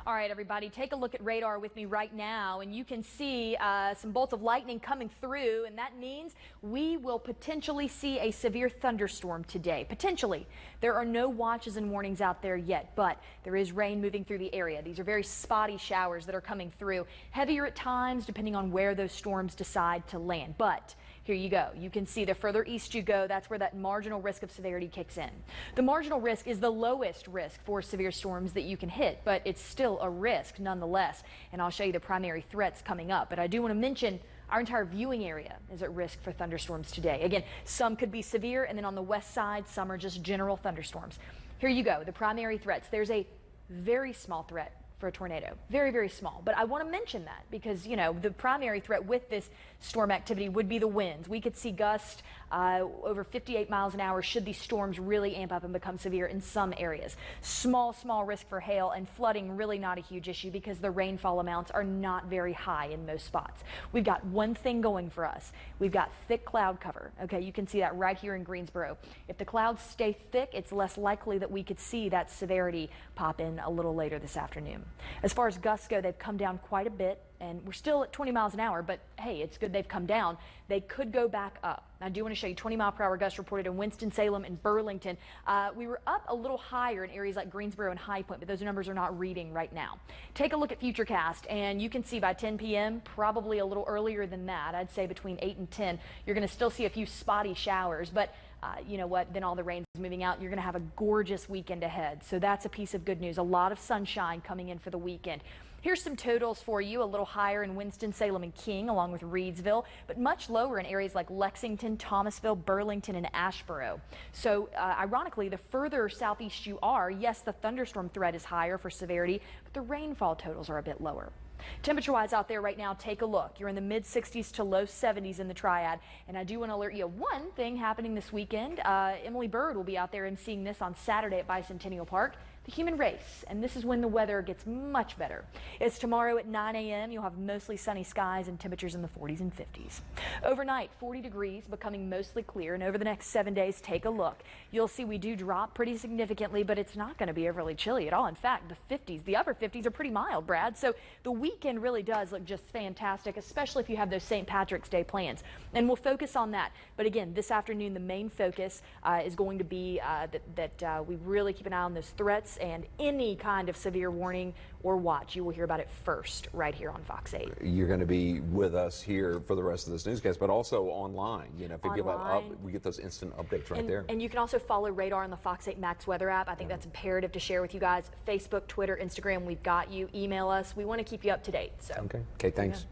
All right, everybody, take a look at radar with me right now, and you can see some bolts of lightning coming through, and that means we will potentially see a severe thunderstorm today. Potentially. There are no watches and warnings out there yet, but there is rain moving through the area. These are very spotty showers that are coming through. Heavier at times, depending on where those storms decide to land. But here you go. You can see the further east you go, that's where that marginal risk of severity kicks in. The marginal risk is the lowest risk for severe storms that you can hit, but it's still a risk nonetheless. And I'll show you the primary threats coming up. But I do want to mention our entire viewing area is at risk for thunderstorms today. Again, some could be severe, and then on the west side, some are just general thunderstorms. Here you go, the primary threats. There's a very small threat for a tornado. Very, very small. But I want to mention that because, you know, the primary threat with this storm activity would be the winds. We could see gusts over 58 miles an hour should these storms really amp up and become severe in some areas. Small risk for hail and flooding, really not a huge issue because the rainfall amounts are not very high in most spots. We've got one thing going for us. We've got thick cloud cover. Okay, you can see that right here in Greensboro. If the clouds stay thick, it's less likely that we could see that severity pop in a little later this afternoon. As far as gusts go, they've come down quite a bit, and we're still at 20 miles an hour, but hey, it's good they've come down. They could go back up. I do want to show you 20-mile-per-hour gusts reported in Winston-Salem and Burlington. We were up a little higher in areas like Greensboro and High Point, but those numbers are not reading right now. Take a look at Futurecast, and you can see by 10 p.m., probably a little earlier than that, I'd say between 8 and 10, you're going to still see a few spotty showers, but you know what, then all the rain is moving out. You're going to have a gorgeous weekend ahead. So that's a piece of good news. A lot of sunshine coming in for the weekend. Here's some totals for you. A little higher in Winston-Salem and King, along with Reedsville, but much lower in areas like Lexington, Thomasville, Burlington, and Asheboro. So ironically, the further southeast you are, yes, the thunderstorm threat is higher for severity, but the rainfall totals are a bit lower. Temperature-wise out there right now, take a look. You're in the mid-60s to low 70s in the Triad. And I do want to alert you of one thing happening this weekend. Emily Bird will be out there and seeing this on Saturday at Bicentennial Park. The human race, and this is when the weather gets much better. It's tomorrow at 9 a.m. You'll have mostly sunny skies and temperatures in the 40s and 50s. Overnight, 40 degrees, becoming mostly clear, and over the next 7 days, take a look. You'll see we do drop pretty significantly, but it's not going to be overly chilly at all. In fact, the 50s, the upper 50s are pretty mild, Brad. So the weekend really does look just fantastic, especially if you have those St. Patrick's Day plans. And we'll focus on that. But again, this afternoon, the main focus is going to be that we really keep an eye on those threats, and any kind of severe warning or watch, you will hear about it first right here on Fox 8. You're going to be with us here for the rest of this newscast, but also online. You know, if we give up, we get those instant updates right there. And you can also follow Radar on the Fox 8 Max weather app. I think that's imperative to share with you guys. Facebook, Twitter, Instagram, we've got you. Email us. We want to keep you up to date. So. Okay, thanks.